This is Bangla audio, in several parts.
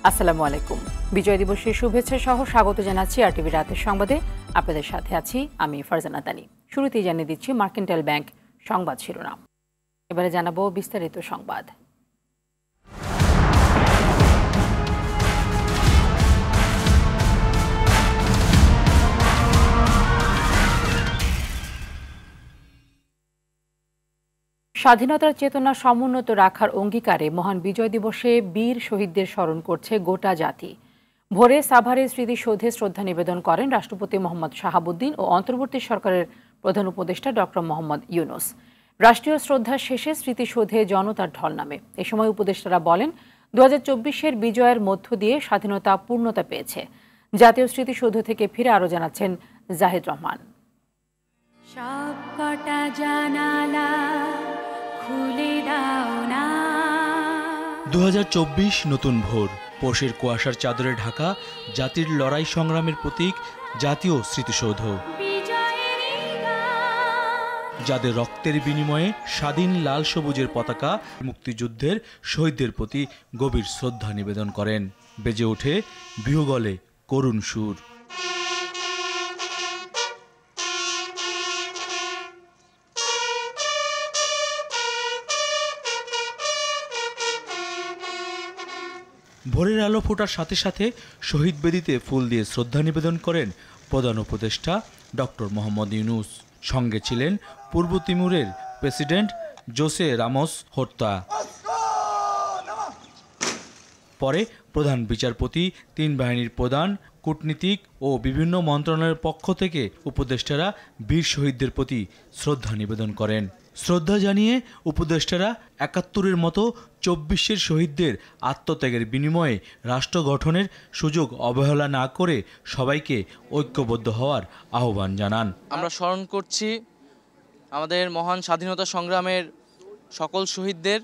আসসালামু আলাইকুম। বিজয় দিবসের শুভেচ্ছা সহ স্বাগত জানাচ্ছি আরটিভি রাতের সংবাদে। আপনাদের সাথে আছি আমি ফারজানা তানি। শুরুতেই জানিয়ে দিচ্ছি মার্কেন্টাইল ব্যাংক সংবাদ শিরোনাম। এবারে জানাবো বিস্তারিত সংবাদ। স্বাধীনতার চেতনা সমুন্নত রাখার অঙ্গীকারে মহান বিজয় দিবসে বীর শহীদদের স্মরণ করছে গোটা জাতি। ভোরে সাভারে স্মৃতিসৌধে শ্রদ্ধা নিবেদন করেন রাষ্ট্রপতি মোহাম্মদ শাহাবুদ্দিন ও অন্তর্বর্তী সরকারের প্রধান উপদেষ্টা ডক্টর মোহাম্মদ ইউনূস। রাষ্ট্রীয় শ্রদ্ধা শেষে স্মৃতিসৌধে জনতার ঢল নামে। এ সময় উপদেষ্টারা বলেন, 2024-এর বিজয়ের মধ্য দিয়ে স্বাধীনতা পূর্ণতা পেয়েছে। জাতীয় স্মৃতিসৌধ থেকে ফিরে আরও জানাচ্ছেন জাহিদ রহমান। সবকটা জানালা খুলে দাও না। 2024 নতুন ভোর, পৌষের কুয়াশার চাদরে ঢাকা জাতির লড়াই সংগ্রামের প্রতীক জাতীয় স্মৃতিসৌধ। যাদের রক্তের বিনিময়ে স্বাধীন লাল সবুজের পতাকা মুক্তিযুদ্ধের শহীদদের প্রতি গভীর শ্রদ্ধা নিবেদন করেন। বেজে ওঠে বিহগলে করুণ সুর। ভোরের আলো ফোটার সাথে সাথে শহীদ বেদিতে ফুল দিয়ে শ্রদ্ধা নিবেদন করেন প্রধান উপদেষ্টা ডক্টর মোহাম্মদ ইউনূস। সঙ্গে ছিলেন পূর্ব তিমুরের প্রেসিডেন্ট জোসে রামোস হোর্তা। পরে প্রধান বিচারপতি, 3 বাহিনীর প্রধান, কূটনীতিক ও বিভিন্ন মন্ত্রণালয়ের পক্ষ থেকে উপদেষ্টারা বীর শহীদদের প্রতি শ্রদ্ধা নিবেদন করেন। শ্রদ্ধা জানিয়ে উপদেষ্টারা 71-এর মতো 24-এর শহীদদের আত্মত্যাগের বিনিময়ে রাষ্ট্র গঠনের সুযোগ অবহেলা না করে সবাইকে ঐক্যবদ্ধ হওয়ার আহ্বান জানান। আমরা স্মরণ করছি আমাদের মহান স্বাধীনতা সংগ্রামের সকল শহীদদের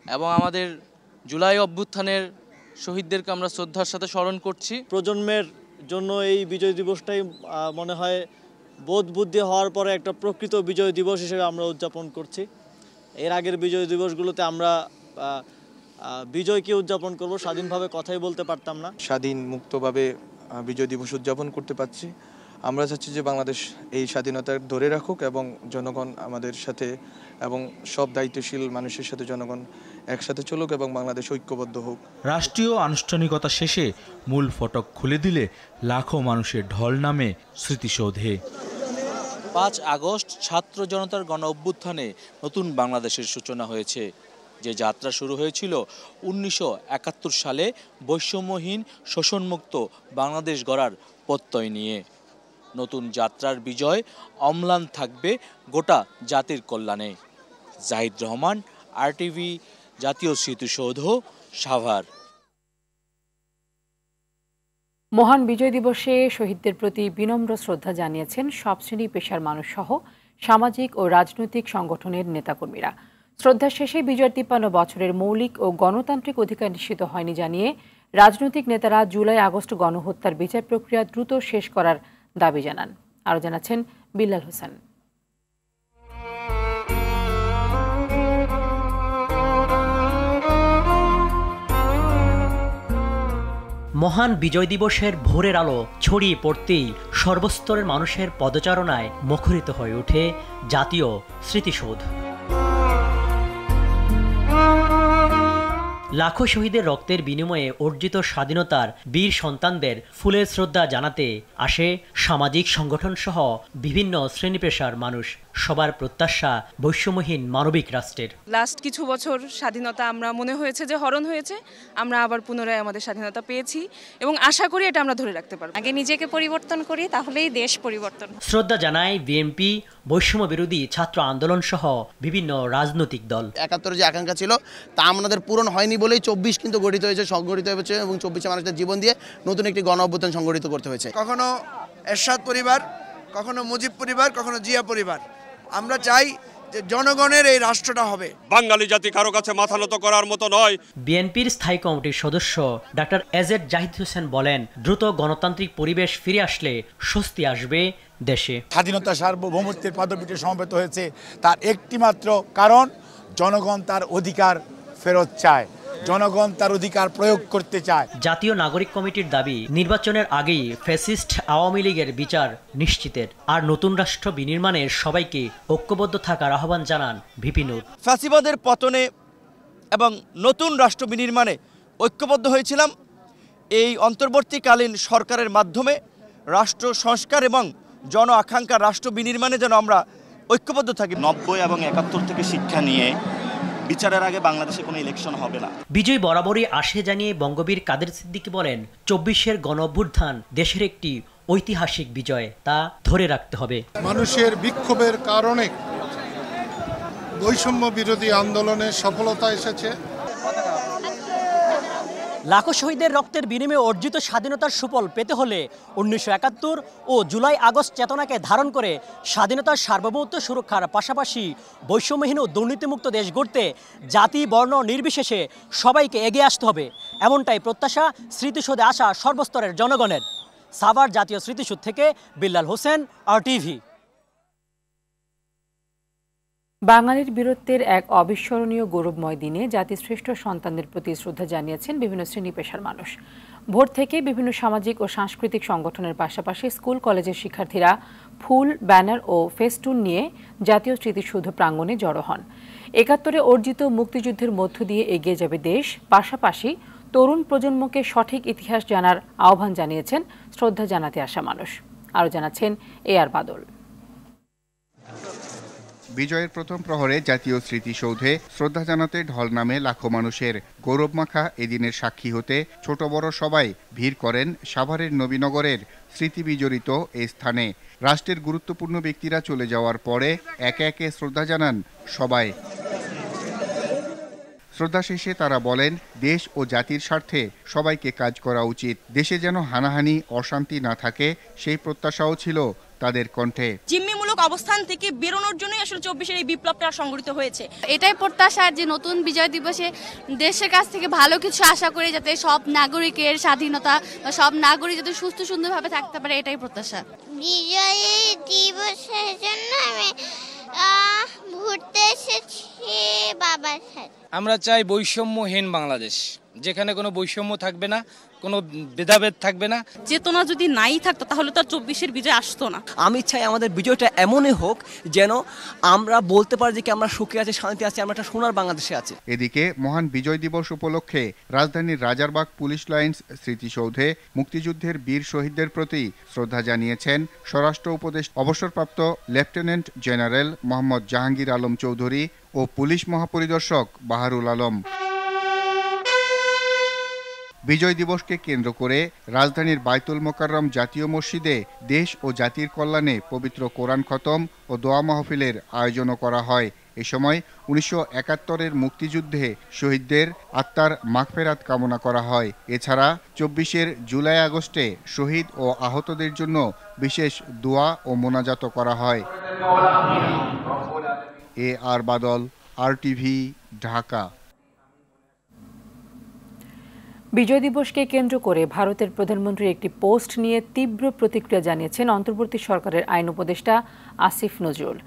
এবং আমাদের জুলাই অভ্যুত্থানের শহীদদেরকে আমরা শ্রদ্ধার সাথে স্মরণ করছি। প্রজন্মের জন্য এই বিজয় দিবসটাই মনে হয় বোধ বুদ্ধি হওয়ার পরে একটা প্রকৃত বিজয় দিবস হিসেবে আমরা উদযাপন করছি। এর আগের বিজয় দিবসগুলোতে আমরা বিজয়কে উদযাপন করব, স্বাধীনভাবে কথাই বলতে পারতাম না। স্বাধীন মুক্তভাবে বিজয় দিবস উদযাপন করতে পারছি। আমরা চাচ্ছি যে বাংলাদেশ এই স্বাধীনতা ধরে রাখুক এবং জনগণ আমাদের সাথে এবং সব দায়িত্বশীল মানুষের সাথে জনগণ একসাথে চলুক এবং বাংলাদেশ ঐক্যবদ্ধ হোক। রাষ্ট্রীয় আনুষ্ঠানিকতা শেষে মূল ফটক খুলে দিলে লাখো মানুষের ঢল নামে স্মৃতিসৌধে। 5 আগস্ট ছাত্র জনতার গণ অভ্যুত্থানে নতুন বাংলাদেশের সূচনা হয়েছে। যে যাত্রা শুরু হয়েছিল 1971 সালে বৈষম্যহীন শোষণমুক্ত বাংলাদেশ গড়ার প্রত্যয় নিয়ে। নতুন যাত্রার বিজয় অম্লান থাকবে গোটা জাতির কল্যাণে। জাহিদ রহমান, আরটিভি, জাতীয় স্মৃতিসৌধ, সাভার। মহান বিজয় দিবসে শহীদদের প্রতি বিনম্র শ্রদ্ধা জানিয়েছেন সব শ্রেণী পেশার মানুষ সহ সামাজিক ও রাজনৈতিক সংগঠনের নেতাকর্মীরা। শ্রদ্ধা শেষে বিজয়ের 53 বছরের মৌলিক ও গণতান্ত্রিক অধিকার নিশ্চিত হয়নি জানিয়ে রাজনৈতিক নেতারা জুলাই আগস্ট গণহত্যার বিচার প্রক্রিয়া দ্রুত শেষ করার দাবি জানান। আরও জানাচ্ছেন বিল্লাল হোসেন। মহান বিজয় দিবসের ভোরের আলো ছড়িয়ে পড়তেই সর্বস্তরের মানুষের পদচারণায় মুখরিত হয়ে ওঠে জাতীয় স্মৃতিসৌধ। লাখো শহীদের রক্তের বিনিময়ে অর্জিত স্বাধীনতার বীর সন্তানদের ফুলের শ্রদ্ধা জানাতে আসে সামাজিক সংগঠন সহ বিভিন্ন শ্রেণী পেশার মানুষ। সবার প্রত্যাশা বৈষম্যহীন মানবিক রাষ্ট্রের। লাস্ট কিছু বছর স্বাধীনতা আমরা মনে হয়েছে যে হরণ হয়েছে, আমরা আবার পুনরায় আমাদের স্বাধীনতা পেয়েছি এবং আশা করি এটা আমরা ধরে রাখতে পারব। আগে নিজেকে পরিবর্তন করি, তাহলেই দেশ পরিবর্তন। শ্রদ্ধা জানায় বিএনপি, বৈষম্য বিরোধী ছাত্র আন্দোলন সহ বিভিন্ন রাজনৈতিক দল। 71 যে আকাঙ্ক্ষা ছিল তা আমাদের পূরণ হয়নি বলেই 24 কিন্তু গঠিত হয়েছে, সংগঠিত হয়েছে এবং 24 মানুষের জীবন দিয়ে নতুন একটি গণ অভ্যুত্থান সংগঠিত করতে হয়েছে। কখনো এরশাদ পরিবার, কখনো মুজিব পরিবার, কখনো জিয়া পরিবার। আমরা চাই যে জনগণের এই রাষ্ট্রটা হবে। বাঙালি জাতি কারো কাছে মাথা নত করার মতো নয়। বিএনপির স্থায়ী কমিটির সদস্য ডাক্তার এজেড জাহিদ হোসেন বলেন, দ্রুত গণতান্ত্রিক পরিবেশ ফিরে আসলে স্বস্তি আসবে দেশে। স্বাধীনতা সার্বভৌমত্বের পদপীঠে সমবেত হয়েছে তার একটি মাত্র কারণ, জনগণ তার অধিকার ফেরত চায়। জনগণ তার অধিকার প্রয়োগ করতে চায়। জাতীয় নাগরিক কমিটির দাবি, নির্বাচনের আগেই ফ্যাসিস্ট আওয়ামী লীগের বিচার নিশ্চিতের আর নতুন রাষ্ট্র বিনির্মাণে সবাইকে ঐক্যবদ্ধ থাকার আহ্বান জানান ভিপি নূর। ফ্যাসিবাদের পতনে এবং নতুন রাষ্ট্র বিনির্মাণে ঐক্যবদ্ধ হয়েছিলাম। এই অন্তর্বর্তীকালীন সরকারের মাধ্যমে রাষ্ট্র সংস্কার এবং জন আকাঙ্ক্ষা রাষ্ট্র বিনির্মাণে যেন আমরা ঐক্যবদ্ধ থাকি। 90 এবং 71 থেকে শিক্ষা নিয়ে বিচারের আগে বাংলাদেশে কোনো ইলেকশন হবে না। বিজয় বরাবরই আসে জানিয়ে বঙ্গবীর কাদের সিদ্দিকী বলেন, 24-এর গণঅভ্যুত্থান দেশের একটি ঐতিহাসিক বিজয়, তা ধরে রাখতে হবে। মানুষের বিক্ষোভের কারণে বৈষম্য বিরোধী আন্দোলনের সফলতা এসেছে। লাখো শহীদের রক্তের বিনিময়ে অর্জিত স্বাধীনতার সুফল পেতে হলে 1971 ও জুলাই আগস্ট চেতনাকে ধারণ করে স্বাধীনতার সার্বভৌমত্ব সুরক্ষার পাশাপাশি বৈষম্যহীন ও দুর্নীতিমুক্ত দেশ গড়তে জাতি বর্ণ নির্বিশেষে সবাইকে এগিয়ে আসতে হবে, এমনটাই প্রত্যাশা স্মৃতিসৌধে আসা সর্বস্তরের জনগণের। সাভার জাতীয় স্মৃতিসৌধ থেকে বিল্লাল হোসেন, RTV। বাঙালির বীরত্বের এক অবিস্মরণীয় গৌরবময় দিনে জাতির শ্রেষ্ঠ সন্তানদের প্রতি শ্রদ্ধা জানিয়েছেন বিভিন্ন শ্রেণী পেশার মানুষ। ভোর থেকে বিভিন্ন সামাজিক ও সাংস্কৃতিক সংগঠনের পাশাপাশি স্কুল কলেজের শিক্ষার্থীরা ফুল, ব্যানার ও ফেস্টুন নিয়ে জাতীয় স্মৃতিসৌধ প্রাঙ্গণে জড়ো হন। ৭১-এ অর্জিত মুক্তিযুদ্ধের মধ্য দিয়ে এগিয়ে যাবে দেশ, পাশাপাশি তরুণ প্রজন্মকে সঠিক ইতিহাস জানার আহ্বান জানিয়েছেন শ্রদ্ধা জানাতে আসা মানুষ। আরও জানাচ্ছেন AR বাদল। বিজয়ের প্রথম প্রহরে জাতীয় স্মৃতিসৌধে শ্রদ্ধা জানাতে ঢল নামে লাখো মানুষের। গৌরবমাখা এদিনের সাক্ষী হতে ছোট বড় সবাই ভিড় করেন সাভারের নবীনগরের স্মৃতি বিজড়িত এই স্থানে। রাষ্ট্রের গুরুত্বপূর্ণ ব্যক্তিরা চলে যাওয়ার পরে একে একে শ্রদ্ধা জানান সবাই। শ্রদ্ধা শেষে তারা বলেন, দেশ ও জাতির স্বার্থে সবাইকে কাজ করা উচিত। দেশে যেন হানাহানি, অশান্তি না থাকে, সেই প্রত্যাশাও ছিল তাদের কণ্ঠে। জিম্মিমূলক অবস্থান থেকে বেরোনোর জন্যই আসলে 24-এর এই বিপ্লবটা সংগঠিত হয়েছে। এটাই প্রত্যাশা যে নতুন বিজয় দিবসে দেশের কাছ থেকে ভালো কিছু আশা করি, যাতে সব নাগরিকের স্বাধীনতা বা সব নাগরিক যাতে সুস্থ সুন্দরভাবে থাকতে পারে, এটাই প্রত্যাশা। বিজয় দিবসের জন্য আমি ঘুরতে এসেছি বাবার সাথে। আমরা চাই বৈষম্যহীন বাংলাদেশ, যেখানে কোনো বৈষম্য থাকবে না, কোনো ভেদাভেদ থাকবে না। চেতনা যদি নাই থাকতো তাহলে তো 24-এর বিজয় আসতো না। আমি চাই আমাদের বিজয়টা এমনই হোক যেন আমরা বলতে পারি যে আমরা সুখে আছি, শান্তি আছি, আমরা একটা সোনার বাংলাদেশে আছি। এদিকে মহান বিজয় দিবস উপলক্ষে রাজধানীর রাজারবাগ পুলিশ লাইন্স স্মৃতিসৌধে মুক্তিযুদ্ধের বীর শহীদদের প্রতি শ্রদ্ধা জানিয়েছেন স্বরাষ্ট্র উপদেষ্টা অবসরপ্রাপ্ত লেফটেন্যান্ট জেনারেল মোহাম্মদ জাহাঙ্গীর আলম চৌধুরী ও পুলিশ মহাপরিদর্শক বাহারুল আলম। বিজয় দিবসকে কেন্দ্র করে রাজধানীর বায়তুল মোকাররম জাতীয় মসজিদে দেশ ও জাতির কল্যাণে পবিত্র কোরআন খতম ও দোয়া মাহফিলের আয়োজনও করা হয়। এ সময় 1971-এর মুক্তিযুদ্ধে শহীদদের আত্মার মাগফিরাত কামনা করা হয়। এছাড়া 24-এর জুলাই আগস্টে শহীদ ও আহতদের জন্য বিশেষ দোয়া ও মোনাজাত করা হয়। AR বাদল, RTV, ঢাকা। বিজয় দিবসকে কেন্দ্র করে ভারতের প্রধানমন্ত্রীর একটি পোস্ট নিয়ে তীব্র প্রতিক্রিয়া জানিয়েছেন অন্তর্বর্তী সরকারের আইন উপদেষ্টা আসিফ নজরুল।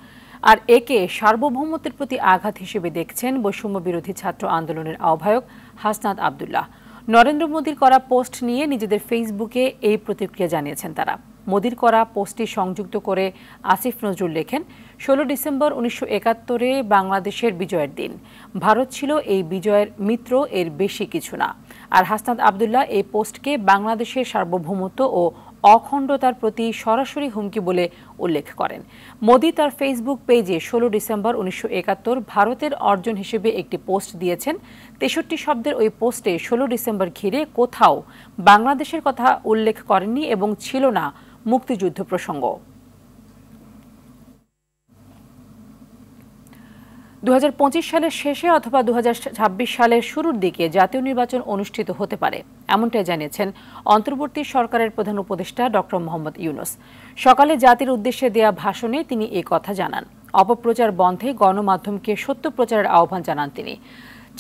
আর একে সার্বভৌমত্বের প্রতি আঘাত হিসেবে দেখছেন বৈষম্য বিরোধী ছাত্র আন্দোলনের আহ্বায়ক হাসনাত আবদুল্লাহ। নরেন্দ্র মোদীর করা পোস্ট নিয়ে নিজেদের ফেসবুকে এই প্রতিক্রিয়া জানিয়েছেন তারা। মোদীর করা পোস্টটি সংযুক্ত করে আসিফ নজরুল লেখেন, 16 ডিসেম্বর 1971-এ বাংলাদেশের বিজয়ের দিন। ভারত ছিল এই বিজয়ের মিত্র, এর বেশি কিছু না। আর হাসনাত আবদুল্লাহ এই পোস্টকে বাংলাদেশের সার্বভৌমত্ব ও অখণ্ডতার প্রতি সরাসরি হুমকি বলে উল্লেখ করেন। মোদি তার ফেসবুক পেজে 16 ডিসেম্বর 1971 ভারতের অর্জন হিসেবে একটি পোস্ট দিয়েছেন। 63 শব্দের ওই পোস্টে 16 ডিসেম্বর ঘিরে কোথাও বাংলাদেশের কথা উল্লেখ করেননি এবং ছিল না মুক্তিযুদ্ধ প্রসঙ্গ। 2025 সালের শেষে অথবা 2026 সালের শুরুর দিকে জাতীয় নির্বাচন অনুষ্ঠিত হতে পারে, এমনটাই জানিয়েছেন অন্তর্বর্তী সরকারের প্রধান উপদেষ্টা ডক্টর মোহাম্মদ ইউনূস। সকালে জাতির উদ্দেশ্যে দেয়া ভাষণে তিনি এই কথা জানান। অপপ্রচার বন্ধে গণমাধ্যমকে সত্য প্রচারের আহ্বান জানান তিনি।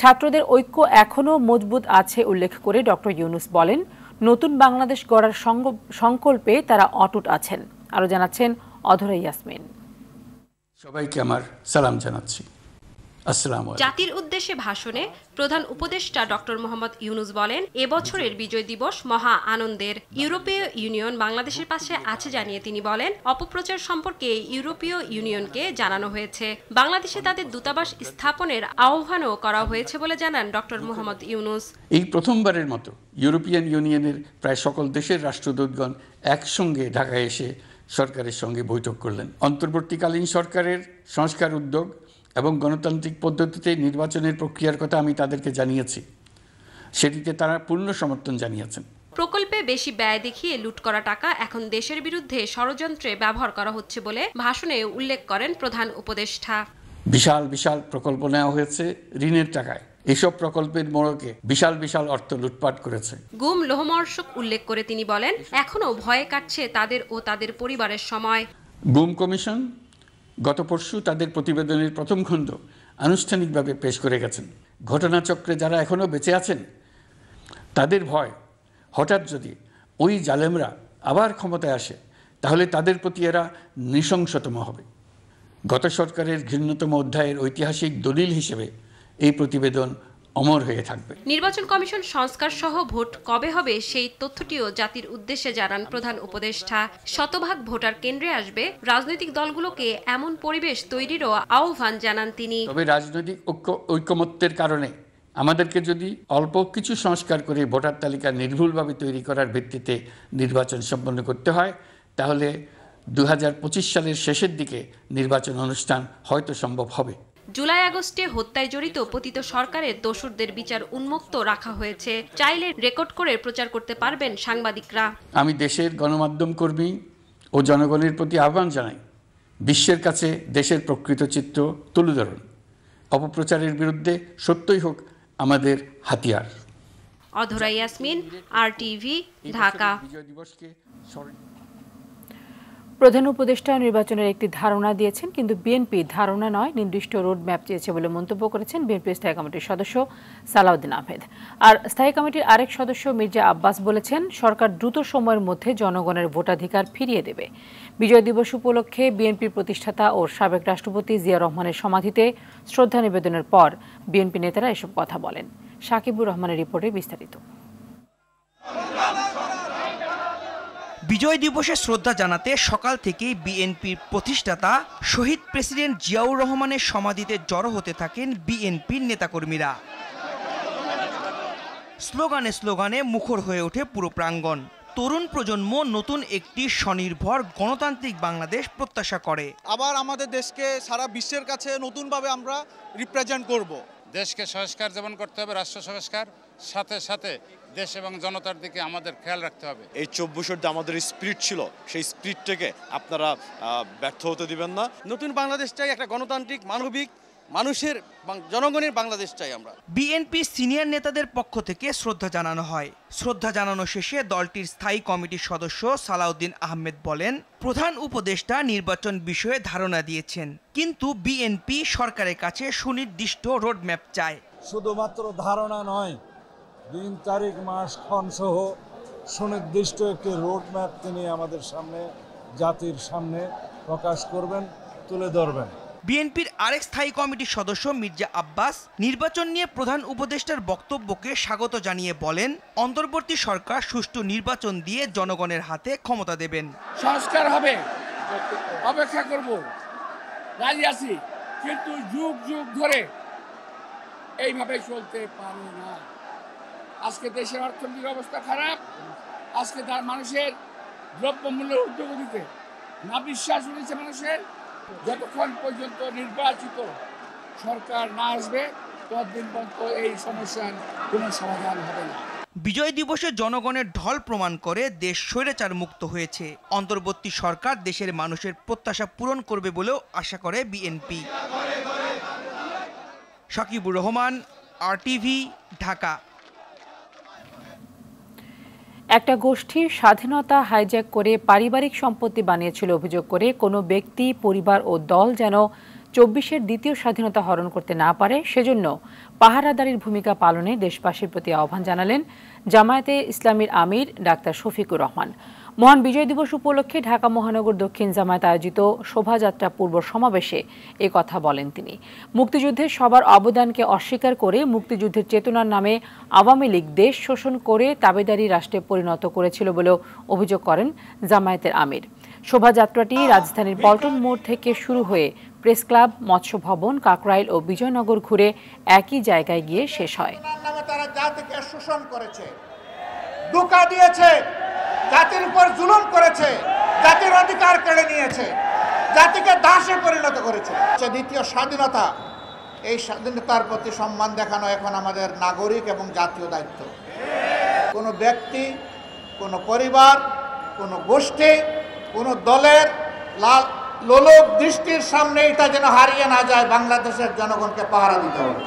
ছাত্রদের ঐক্য এখনও মজবুত আছে উল্লেখ করে ডক্টর ইউনূস বলেন, নতুন বাংলাদেশ গড়ার সংকল্পে তারা অটুট আছেন। আরও জানাচ্ছেন অধরা ইয়াসমিন। সবাইকে আমার সালাম জানাচ্ছি। জাতির উদ্দেশ্যে ভাষণে প্রধান উপদেষ্টা ডক্টর মোহাম্মদ ইউনূস বলেন, এবছরের বিজয় দিবস মহা আনন্দের। ইউরোপীয় ইউনিয়ন বাংলাদেশের পাশে আছে জানিয়ে তিনি বলেন, অপপ্রচার সম্পর্কে ইউরোপীয় ইউনিয়নকে জানানো হয়েছে। বাংলাদেশে তাদের দূতাবাস স্থাপনের আহ্বানও করা হয়েছে বলে জানান ডক্টর মোহাম্মদ ইউনূস। এই প্রথমবারের মতো ইউরোপিয়ান ইউনিয়নের প্রায় সকল দেশের রাষ্ট্রদূতগণ একসঙ্গে ঢাকায় এসে সরকারের সঙ্গে বৈঠক করলেন। অন্তর্বর্তীকালীন সরকারের সংস্কার উদ্যোগ এবং গণতান্ত্রিক পদ্ধতিতে নির্বাচনের প্রক্রিয়ার কথা আমি তাদেরকে জানিয়েছি, সেটিতে তারা পূর্ণ সমর্থন জানিয়েছেন। প্রকল্পে বেশি ব্যয় দেখিয়ে লুট করা টাকা এখন দেশের বিরুদ্ধে ষড়যন্ত্রে ব্যবহার করা হচ্ছে বলে ভাষণে উল্লেখ করেন প্রধান উপদেষ্টা। বিশাল বিশাল প্রকল্প নেওয়া হয়েছে ঋণের টাকায়। এসব প্রকল্পের মোড়কে বিশাল বিশাল অর্থ লুটপাট করেছে। গুম লোহমর্ষক উল্লেখ করে তিনি বলেন, এখনো ভয়ে কাটছে তাদের ও তাদের পরিবারের সময়। গুম কমিশন গত পরশু তাদের প্রতিবেদনের প্রথম খণ্ড আনুষ্ঠানিকভাবে পেশ করে গেছেন। ঘটনাচক্রে যারা এখনো বেঁচে আছেন তাদের ভয়, হঠাৎ যদি ওই জালেমরা আবার ক্ষমতায় আসে তাহলে তাদের প্রতি এরা নৃশংসতম হবে। গত সরকারের ঘৃণ্যতম অধ্যায়ের ঐতিহাসিক দলিল হিসেবে এই প্রতিবেদন অমর হয়ে থাকবে। নির্বাচন কমিশন সংস্কার সহ ভোট কবে হবে সেই তথ্যটিও জাতির উদ্দেশ্যে জানান প্রধান উপদেষ্টা। শতভাগ ভোটার কেন্দ্রে আসবে, রাজনৈতিক দলগুলোকে এমন পরিবেশ তৈরিরও আহ্বান জানান তিনি। তবে রাজনৈতিক ঐকমত্যের কারণে আমাদেরকে যদি অল্প কিছু সংস্কার করে ভোটার তালিকা নির্ভুলভাবে তৈরি করার ভিত্তিতে নির্বাচন সম্পন্ন করতে হয়, তাহলে 2025 সালের শেষের দিকে নির্বাচন অনুষ্ঠান হয়তো সম্ভব হবে। জুলাই আগস্টে হত্যায় জড়িত পতিত সরকারের দোষরদের বিচার উন্মুক্ত রাখা হয়েছে। চাইলে রেকর্ড করে প্রচার করতে পারবেন সাংবাদিকরা। আমি দেশের গণমাধ্যম কর্মী ও জনগণের প্রতি আহ্বান জানাই, বিশ্বের কাছে দেশের প্রকৃত চিত্র তুলে ধরুন। অপপ্রচারের বিরুদ্ধে সত্যই হোক আমাদের হাতিয়ার। অধরা ইয়াসমিন, RTV, ঢাকা। প্রধান উপদেষ্টা নির্বাচনের একটি ধারণা দিয়েছেন, কিন্তু বিএনপি ধারণা নয় নির্দিষ্ট রোড ম্যাপ চেয়েছে বলে মন্তব্য করেছেন বিএনপি স্থায়ী কমিটির সদস্য সালাউদ্দিন আহমেদ। আর স্থায়ী কমিটির আরেক সদস্য মির্জা আব্বাস বলেছেন, সরকার দ্রুত সময়ের মধ্যে জনগণের ভোটাধিকার ফিরিয়ে দেবে। বিজয় দিবস উপলক্ষে বিএনপির প্রতিষ্ঠাতা ও সাবেক রাষ্ট্রপতি জিয়া রহমানের সমাধিতে শ্রদ্ধা নিবেদনের পর বিএনপি নেতারা এসব কথা বলেন। সাকিবুর রহমানের রিপোর্টে বিস্তারিত। বিজয় দিবসে শ্রদ্ধা জানাতে সকাল থেকেই বিএনপির প্রতিষ্ঠাতা শহীদ প্রেসিডেন্ট জিয়াউর রহমানের সমাধিতে জড়ো হতে থাকেন বিএনপির নেতাকর্মীরা। স্লোগানে স্লোগানে মুখর হয়ে ওঠে পুরো প্রাঙ্গণ। তরুণ প্রজন্ম নতুন একটি স্বনির্ভর গণতান্ত্রিক বাংলাদেশ প্রত্যাশা করে। আবার আমাদের দেশকে সারা বিশ্বের কাছে নতুনভাবে আমরা রিপ্রেজেন্ট করব। দেশকে সংস্কার যেমন করতে হবে, রাষ্ট্র সংস্কার, সাথে সাথে দেশ এবং জনতার দিকে আমাদের খেয়াল রাখতে হবে। এই 24 আমাদের স্পিরিট ছিল, সেই স্পিরিটটাকে আপনারা ব্যর্থ হতে দিবেন না। নতুন বাংলাদেশ চাই, একটা গণতান্ত্রিক, মানবিক, মানুষের, জনগণের বাংলাদেশ চাই আমরা। বিএনপি সিনিয়র নেতাদের পক্ষ থেকে শ্রদ্ধা জানানো হয়। শ্রদ্ধা জানানো শেষে দলটির স্থায়ী কমিটির সদস্য সালাউদ্দিন আহমেদ বলেন, প্রধান উপদেষ্টা নির্বাচন বিষয়ে ধারণা দিয়েছেন, কিন্তু বিএনপি সরকারের কাছে সুনির্দিষ্ট রোডম্যাপ চায়। শুধুমাত্র ধারণা নয়, দিন তারিখ মাস ক্ষণ সহ সুনির্দিষ্ট একটি রোডম্যাপ তিনি আমাদের সামনে, জাতির সামনে প্রকাশ করবেন, তুলে ধরবেন। বিএনপির আরেক স্থায়ী কমিটির সদস্য মির্জা আব্বাস নির্বাচন নিয়ে প্রধান উপদেষ্টার বক্তব্যকে স্বাগত জানিয়ে বলেন, অন্তর্বর্তী সরকার সুষ্ঠু নির্বাচন দিয়ে জনগণের হাতে ক্ষমতা দেবেন। সংস্কার হবে, অপেক্ষা করব, রাজি আছি, কিন্তু যুগ যুগ ধরে এইভাবে চলতে পারে না। আজকে দেশের অর্থনৈতিক অবস্থা খারাপ, আজকে তার মানুষের দ্রব্যমূল্যের ঊর্ধ্বগতিতে না বিশ্বাস রয়েছে মানুষের। যতক্ষণ পর্যন্ত নির্বাচিত সরকার না আসবে ততদিন পর্যন্ত এই সমস্যার কোনো সমাধান হবে না। বিজয় দিবসে জনগণের ঢল প্রমাণ করে দেশ স্বৈরাচার মুক্ত হয়েছে। অন্তর্বর্তী সরকার দেশের মানুষের প্রত্যাশা পূরণ করবে বলেও আশা করে বিএনপি। সাকিবুর রহমান, RTV, ঢাকা। একটা গোষ্ঠীর স্বাধীনতা হাইজ্যাক করে পারিবারিক সম্পত্তি বানিয়েছিল অভিযোগ করে কোনো ব্যক্তি, পরিবার ও দল যেন 24-এর দ্বিতীয় স্বাধীনতা হরণ করতে না পারে, সেজন্য পাহারাদারির ভূমিকা পালনে দেশবাসীর প্রতি আহ্বান জানালেন জামায়াতে ইসলামীর আমির ডাক্তার শফিকুর রহমান। মহান বিজয় দিবস উপলক্ষে ঢাকা মহানগর দক্ষিণ জামায়াত আয়োজিত শোভাযাত্রা পূর্ব সমাবেশে এ কথা বলেন তিনি। মুক্তিযুদ্ধে সবার অবদানকে অস্বীকার করে মুক্তিযুদ্ধের চেতনার নামে আওয়ামী লীগ দেশ শোষণ করে তাবেদারি রাষ্ট্রে পরিণত করেছিল বলেও অভিযোগ করেন জামায়াতের আমির। শোভাযাত্রাটি রাজধানীর পল্টন মোড় থেকে শুরু হয়ে প্রেস ক্লাব, মৎস্য ভবন, কাকরাইল ও বিজয়নগর ঘুরে একই জায়গায় গিয়ে শেষ হয়। তারা জাতিকে শোষণ করেছে, ধোঁকা দিয়েছে, জাতির উপর জুলুম করেছে, জাতির অধিকার কেড়ে নিয়েছে, জাতিকে দাসে পরিণত করেছে। দ্বিতীয় স্বাধীনতা, এই স্বাধীনতার প্রতি সম্মান দেখানো এখন আমাদের নাগরিক এবং জাতীয় দায়িত্ব। কোনো ব্যক্তি, কোনো পরিবার, কোনো গোষ্ঠী, কোনো দলের লোলক দৃষ্টির সামনে এটা যেন হারিয়ে না যায়, বাংলাদেশের জনগণকে পাহারা দিতে হবে।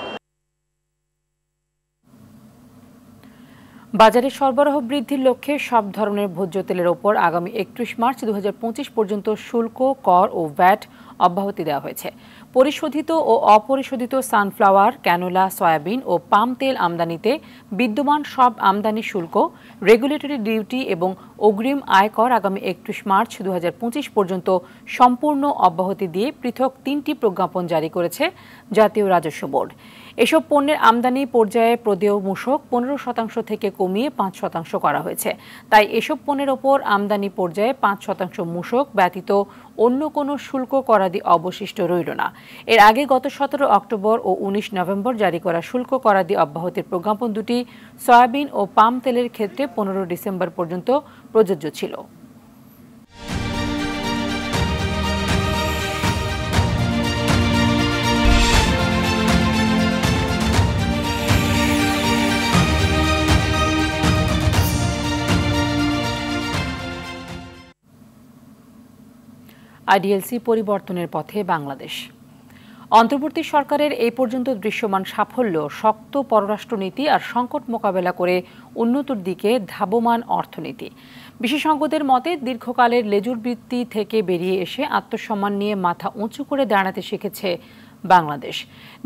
বাজারে সরবরাহ বৃদ্ধির লক্ষ্যে সব ধরনের ভোজ্য তেলের ওপর আগামী 31 মার্চ 2025 পর্যন্ত শুল্ক, কর ও ভ্যাট অব্যাহতি দেওয়া হয়েছে। পরিশোধিত ও অপরিশোধিত সানফ্লাওয়ার, ক্যানোলা, সয়াবিন ও পাম তেল আমদানিতে বিদ্যমান সব আমদানি শুল্ক, রেগুলেটরি ডিউটি এবং অগ্রিম আয়কর আগামী 31 মার্চ 2025 পর্যন্ত সম্পূর্ণ অব্যাহতি দিয়ে পৃথক 3টি প্রজ্ঞাপন জারি করেছে জাতীয় রাজস্ব বোর্ড। এসব পণ্যের আমদানি পর্যায়ে প্রদেয় মূসক 15% থেকে কমিয়ে 5% করা হয়েছে। তাই এসব পণ্যের ওপর আমদানি পর্যায়ে 5% মূসক ব্যতীত অন্য কোনো শুল্ক করাদি অবশিষ্ট রইল না। এর আগে গত 17 অক্টোবর ও 19 নভেম্বর জারি করা শুল্ক করাদি অব্যাহতির প্রজ্ঞাপন দুটি সয়াবিন ও পাম তেলের ক্ষেত্রে 15 ডিসেম্বর পর্যন্ত প্রযোজ্য ছিল। আইডিএলসি পরিবর্তনের পথে বাংলাদেশ। অন্তর্বর্তী সরকারের এই পর্যন্ত দৃশ্যমান সাফল্য শক্ত পররাষ্ট্রনীতি আর সংকট মোকাবেলা করে উন্নতির দিকে ধাবমান অর্থনীতি। বিশেষজ্ঞদের মতে দীর্ঘকালের লেজুর বৃত্তি থেকে বেরিয়ে এসে আত্মসম্মান নিয়ে মাথা উঁচু করে দাঁড়াতে শিখেছে বাংলাদেশ।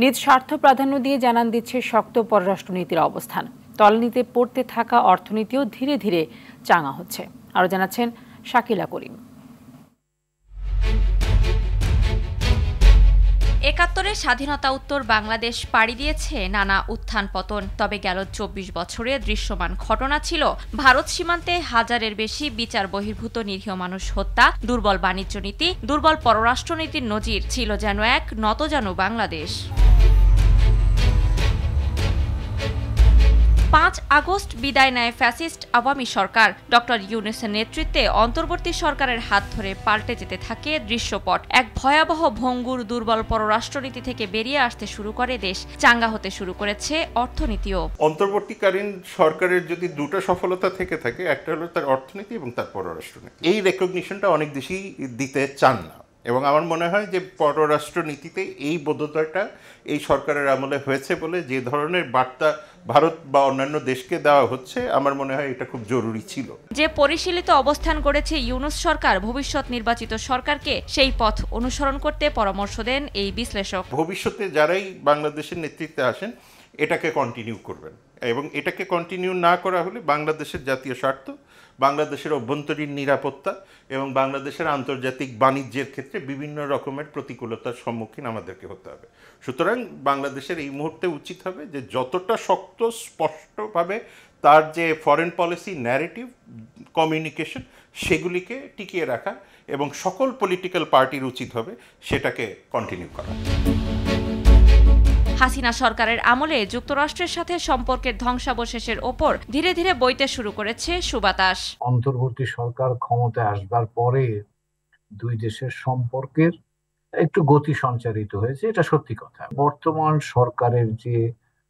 নিজ স্বার্থ প্রাধান্য দিয়ে জানান দিচ্ছে শক্ত পররাষ্ট্রনীতির অবস্থান। তলানিতে পড়তে থাকা অর্থনীতিও ধীরে ধীরে চাঙা হচ্ছে। আরও জানাচ্ছেন শাকিলা করিম। ৭১ স্বাধীনতা উত্তর বাংলাদেশ পাড়ি দিয়েছে নানা উত্থান পতন। তবে গেল ২৪ বছরে দৃশ্যমান ঘটনা ছিল ভারত সীমান্তে হাজারের বেশি বিচার বহির্ভূত নিরীহ মানুষ হত্যা, দুর্বল বাণিজ্য নীতি, দুর্বল পররাষ্ট্রনীতির নজির ছিল যেন এক নতজানু বাংলাদেশ। ৫ আগস্ট বিদায় নেয় ফ্যাসিস্ট আওয়ামী সরকার। ডক্টর ইউনূসের নেতৃত্বে অন্তর্বর্তী সরকারের হাত ধরে পাল্টে যেতে থাকে দৃশ্যপট। এক ভয়াবহ ভঙ্গুর দুর্বল পররাষ্ট্রনীতি থেকে বেরিয়ে আসতে শুরু করে দেশ, চাঙ্গা হতে শুরু করেছে অর্থনীতিও। অন্তর্বর্তীকালীন সরকারের যদি দুটো সফলতা থেকে থাকে, একটা হলো তার অর্থনীতি এবং তার পররাষ্ট্রনীতি। এই রেকগনিশনটা অনেক দেশই দিতে চান না, এবং আমার মনে হয় যে পররাষ্ট্রনীতিতে এই বোধতাটা এই সরকারের আমলে হয়েছে বলে যে ধরনের বার্তা ভারত বা অন্যান্য দেশকে দেওয়া হচ্ছে, আমার মনে হয় এটা খুব জরুরি ছিল। যে পরিশীলিত অবস্থান করেছে ইউনূস সরকার, ভবিষ্যৎ নির্বাচিত সরকারকে সেই পথ অনুসরণ করতে পরামর্শ দেন এই বিশ্লেষক। ভবিষ্যতে যারাই বাংলাদেশের নেতৃত্বে আসেন এটাকে কন্টিনিউ করবেন, এবং এটাকে কন্টিনিউ না করা হলে বাংলাদেশের জাতীয় স্বার্থ, বাংলাদেশের অভ্যন্তরীণ নিরাপত্তা এবং বাংলাদেশের আন্তর্জাতিক বাণিজ্যের ক্ষেত্রে বিভিন্ন রকমের প্রতিকূলতার সম্মুখীন আমাদেরকে হতে হবে। সুতরাং বাংলাদেশের এই মুহূর্তে উচিত হবে যে যতটা শক্ত স্পষ্টভাবে তার যে ফরেন পলিসি ন্যারেটিভ, কমিউনিকেশন, সেগুলিকে টিকিয়ে রাখা, এবং সকল পলিটিক্যাল পার্টির উচিত হবে সেটাকে কন্টিনিউ করা। হাসিনা সরকারের আমলে যুক্তরাষ্ট্রের সাথে সম্পর্কের ধ্বংসাবশেষের ওপর ধীরে ধীরে বইতে শুরু করেছে সুবাতাস। অন্তর্বর্তী সরকার ক্ষমতায় আসবার পরে দুই দেশের সম্পর্কের একটু গতি সঞ্চারিত হয়েছে, এটা সত্যি কথা। বর্তমান সরকারের যে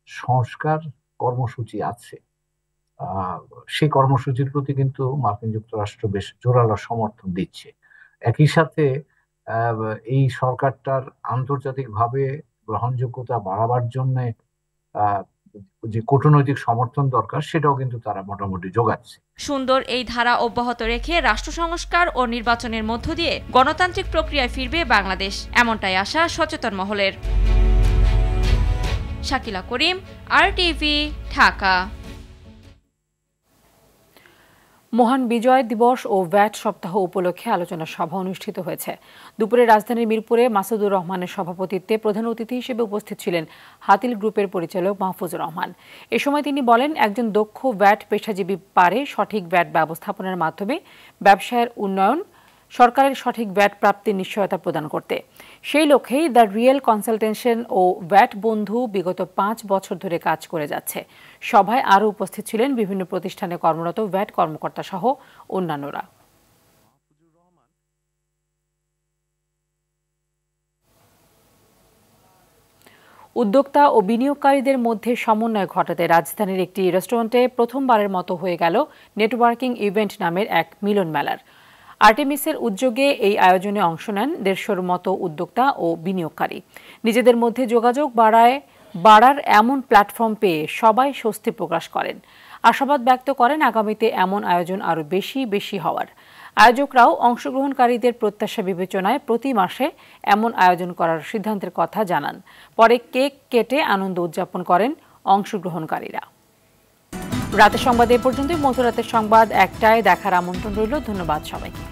সংস্কার কর্মসূচি আছে, সেই কর্মসূচির প্রতি কিন্তু মার্কিন যুক্তরাষ্ট্র বেশ জোরালো সমর্থন দিচ্ছে। একই সাথে এই সরকারটার আন্তর্জাতিকভাবে গ্রহণযোগ্যতা বাড়াবার জন্য যে কূটনৈতিক সমর্থন দরকার, সেটাও কিন্তু তারা মোটামুটি যোগাচ্ছে। সুন্দর এই ধারা অব্যাহত রেখে রাষ্ট্র সংস্কার ও নির্বাচনের মধ্য দিয়ে গণতান্ত্রিক প্রক্রিয়ায় ফিরবে বাংলাদেশ, এমনটাই আশা সচেতন মহলের। শাকিলা করিম, RTV, ঢাকা। মহান বিজয় দিবস ও ভ্যাট সপ্তাহ উপলক্ষে আলোচনা সভা অনুষ্ঠিত হয়েছে। দুপুরে রাজধানীর মিরপুরে মাসুদুর রহমানের সভাপতিত্বে প্রধান অতিথি হিসেবে উপস্থিত ছিলেন হাতিল গ্রুপের পরিচালক মাহফুজুর রহমান। এ সময় তিনি বলেন, একজন দক্ষ ভ্যাট পেশাজীবী পারে সঠিক ভ্যাট ব্যবস্থাপনার মাধ্যমে ব্যবসায়ের উন্নয়ন, সরকারের সঠিক ভ্যাট প্রাপ্তির নিশ্চয়তা প্রদান করতে। সেই লক্ষ্যেই দ্য রিয়েল কনসালটেশন ও ভ্যাট বন্ধু বিগত 5 বছর ধরে কাজ করে যাচ্ছে। সভায় আরও উপস্থিত ছিলেন বিভিন্ন প্রতিষ্ঠানে কর্মরত ভ্যাট কর্মকর্তা সহ অন্যান্যরা। উদ্যোক্তা ও বিনিয়োগকারীদের মধ্যে সমন্বয় ঘটাতে রাজধানীর একটি রেস্টুরেন্টে প্রথমবারের মতো হয়ে গেল নেটওয়ার্কিং ইভেন্ট নামের এক মিলন মেলার। আর্টেমিসের উদ্যোগে এই আয়োজনে অংশ নেন 150-র মতো উদ্যোক্তা ও বিনিয়োগকারী। নিজেদের মধ্যে যোগাযোগ বাড়ার এমন প্ল্যাটফর্ম পেয়ে সবাই স্বস্তি প্রকাশ করেন। আশাবাদ ব্যক্ত করেন আগামীতে এমন আয়োজন আরও বেশি হওয়ার। আয়োজকরাও অংশগ্রহণকারীদের প্রত্যাশা বিবেচনায় প্রতি মাসে এমন আয়োজন করার সিদ্ধান্তের কথা জানান। পরে কেক কেটে আনন্দ উদযাপন করেন অংশগ্রহণকারীরা। রাতের সংবাদ এ পর্যন্ত। মধ্যরাতের সংবাদ 1টায় দেখার আমন্ত্রণ রইল। ধন্যবাদ সবাইকে।